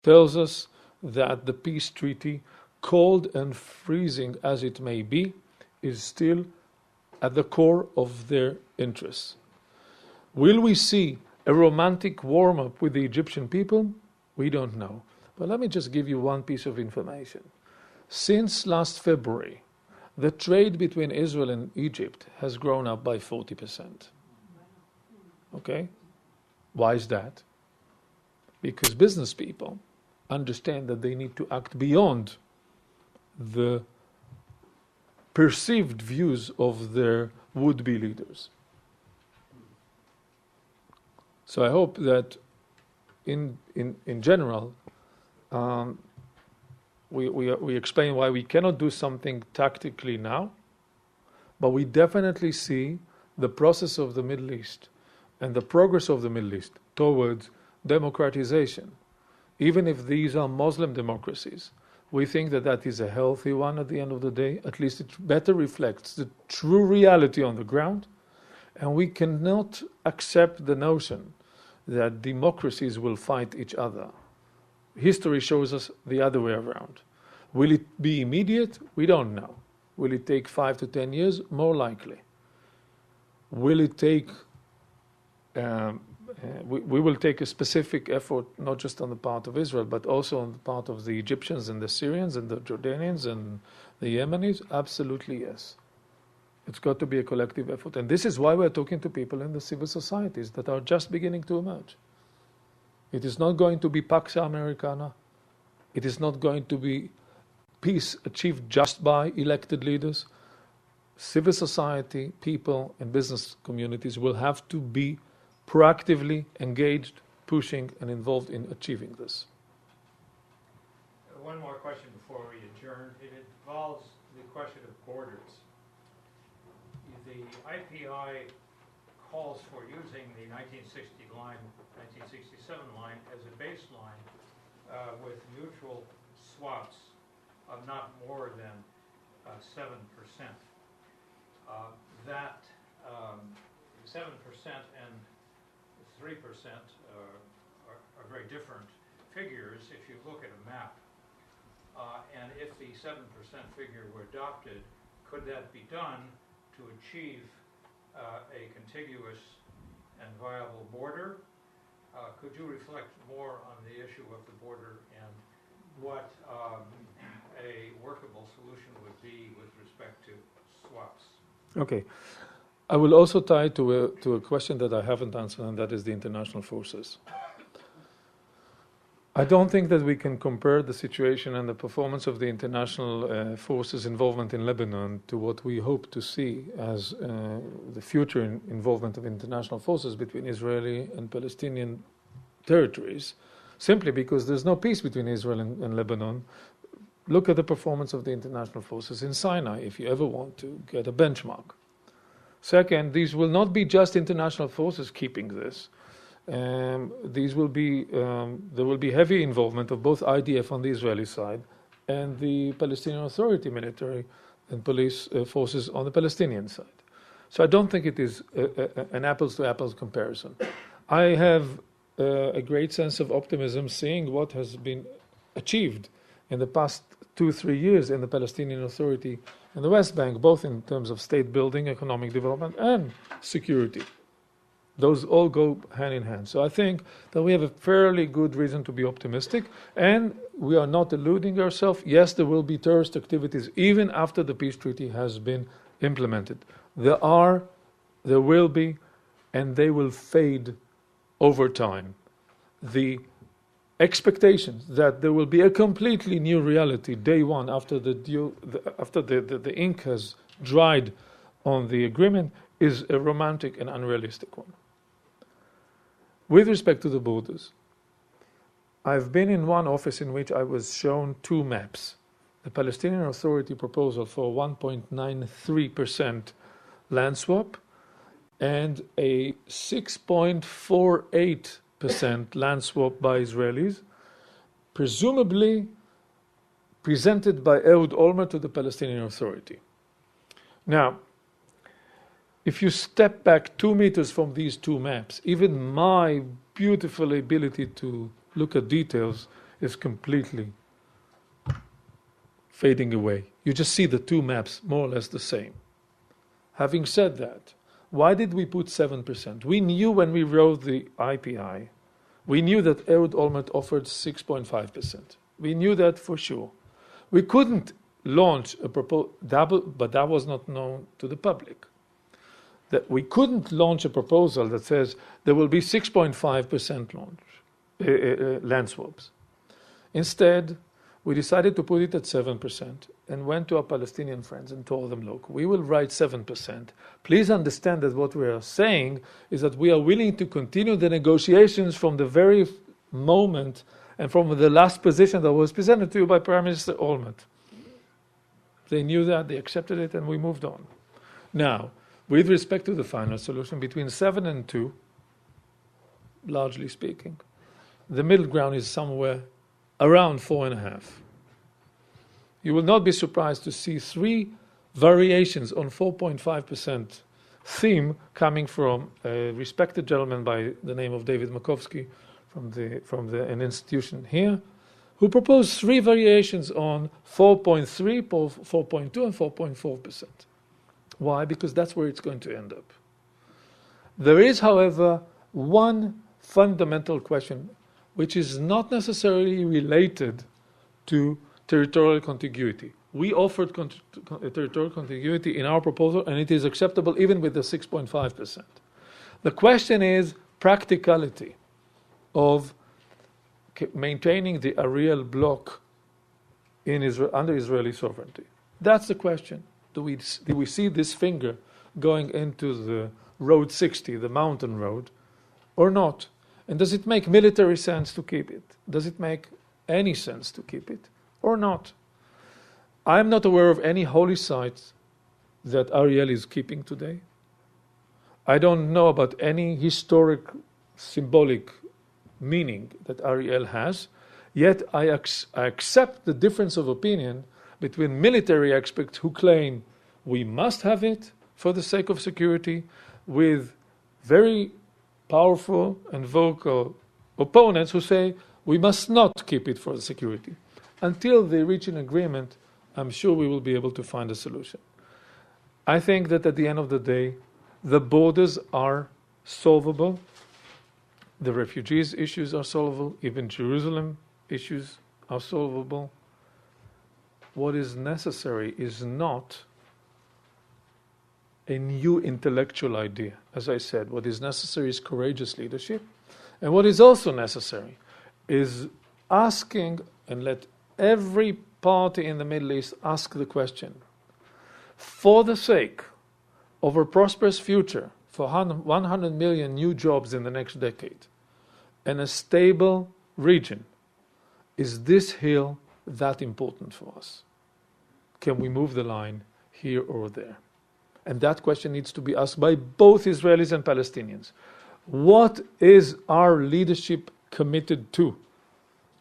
tells us that the peace treaty, cold and freezing as it may be, is still at the core of their interests. Will we see a romantic warm-up with the Egyptian people? We don't know. But let me just give you one piece of information. Since last February, the trade between Israel and Egypt has grown up by 40%. Okay? Why is that? Because business people understand that they need to act beyond the perceived views of their would-be leaders. So I hope that in general, we explain why we cannot do something tactically now, but we definitely see the process of the Middle East and the progress of the Middle East towards democratization. Even if these are Muslim democracies, we think that that is a healthy one at the end of the day. At least it better reflects the true reality on the ground. And we cannot accept the notion that democracies will fight each other. History shows us the other way around. Will it be immediate? We don't know. Will it take 5 to 10 years? More likely. Will it take... we will take a specific effort, not just on the part of Israel, but also on the part of the Egyptians and the Syrians and the Jordanians and the Yemenis? Absolutely yes. It's got to be a collective effort. And this is why we're talking to people in the civil societies that are just beginning to emerge. It is not going to be Pax Americana. It is not going to be peace achieved just by elected leaders. Civil society, people, and business communities will have to be proactively engaged, pushing, and involved in achieving this. One more question before we adjourn. It involves the question of borders. The IPI calls for using the 1967 line as a baseline with mutual swaps of not more than 7%. That 7% and 3% are very different figures if you look at a map. And if the 7% figure were adopted, could that be done to achieve a contiguous and viable border? Could you reflect more on the issue of the border and what a workable solution would be with respect to swaps? Okay. I will also tie to a question that I haven't answered, and that is the international forces. I don't think that we can compare the situation and the performance of the international forces involvement in Lebanon to what we hope to see as the future involvement of international forces between Israeli and Palestinian territories, simply because there's no peace between Israel and Lebanon. Look at the performance of the international forces in Sinai, if you ever want to get a benchmark. Second, these will not be just international forces keeping this. These will be there will be heavy involvement of both IDF on the Israeli side and the Palestinian Authority military and police forces on the Palestinian side. So I don't think it is an apples-to-apples comparison. I have a great sense of optimism seeing what has been achieved in the past 2-3 years in the Palestinian Authority and the West Bank, both in terms of state building, economic development, and security. Those all go hand in hand. So I think that we have a fairly good reason to be optimistic, and we are not deluding ourselves. Yes, there will be terrorist activities even after the peace treaty has been implemented. There will be, and they will fade over time. The expectations that there will be a completely new reality day one after the ink has dried on the agreement is a romantic and unrealistic one. With respect to the borders, I've been in one office in which I was shown 2 maps. The Palestinian Authority proposal for 1.93% land swap and a 6.48% land swap by Israelis, presumably presented by Ehud Olmert to the Palestinian Authority. Now, if you step back 2 meters from these 2 maps, even my beautiful ability to look at details is completely fading away. You just see the two maps more or less the same. Having said that, why did we put 7%? We knew when we wrote the IPI, we knew that Ehud Olmert offered 6.5%. We knew that for sure. We couldn't launch a proposal, but that was not known to the public. That we couldn't launch a proposal that says there will be 6.5% land swaps. Instead, we decided to put it at 7% and went to our Palestinian friends and told them, look, we will write 7%. Please understand that what we are saying is that we are willing to continue the negotiations from the very moment and from the last position that was presented to you by Prime Minister Olmert. They knew that, they accepted it, and we moved on. Now, with respect to the final solution, between 7 and 2, largely speaking, the middle ground is somewhere around 4.5. You will not be surprised to see 3 variations on 4.5% theme coming from a respected gentleman by the name of David Makovsky from an institution here, who proposed 3 variations on 4.3, 4.2, and 4.4%. Why? Because that's where it's going to end up. There is, however, one fundamental question which is not necessarily related to territorial contiguity. We offered territorial contiguity in our proposal, and it is acceptable even with the 6.5%. The question is practicality of maintaining the Ariel bloc in Israel, under Israeli sovereignty. That's the question. Do we see this finger going into the Road 60, the mountain road, or not? And does it make military sense to keep it? Does it make any sense to keep it, or not? I'm not aware of any holy site that Ariel is keeping today. I don't know about any historic, symbolic meaning that Ariel has. Yet I accept the difference of opinion between military experts who claim we must have it for the sake of security, with very powerful and vocal opponents who say we must not keep it for the security. Until they reach an agreement, I'm sure we will be able to find a solution. I think that at the end of the day, the borders are solvable. The refugees issues are solvable. Even Jerusalem issues are solvable. What is necessary is not a new intellectual idea. As I said, what is necessary is courageous leadership. And what is also necessary is asking, and let every party in the Middle East ask the question, for the sake of a prosperous future, for 100 million new jobs in the next decade, and a stable region, is this hill that important for us? Can we move the line here or there? And that question needs to be asked by both Israelis and Palestinians. What is our leadership committed to?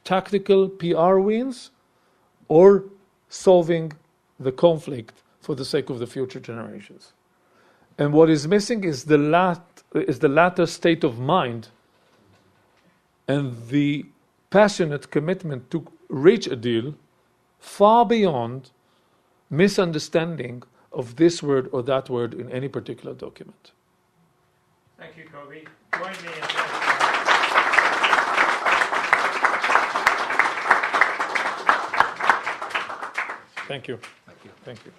Tactical PR wins, or solving the conflict for the sake of the future generations? And what is missing is the latter state of mind and the passionate commitment to reach a deal far beyond misunderstanding of this word or that word in any particular document. Thank you, Kobi. Join me in Thank you. Thank you. Thank you.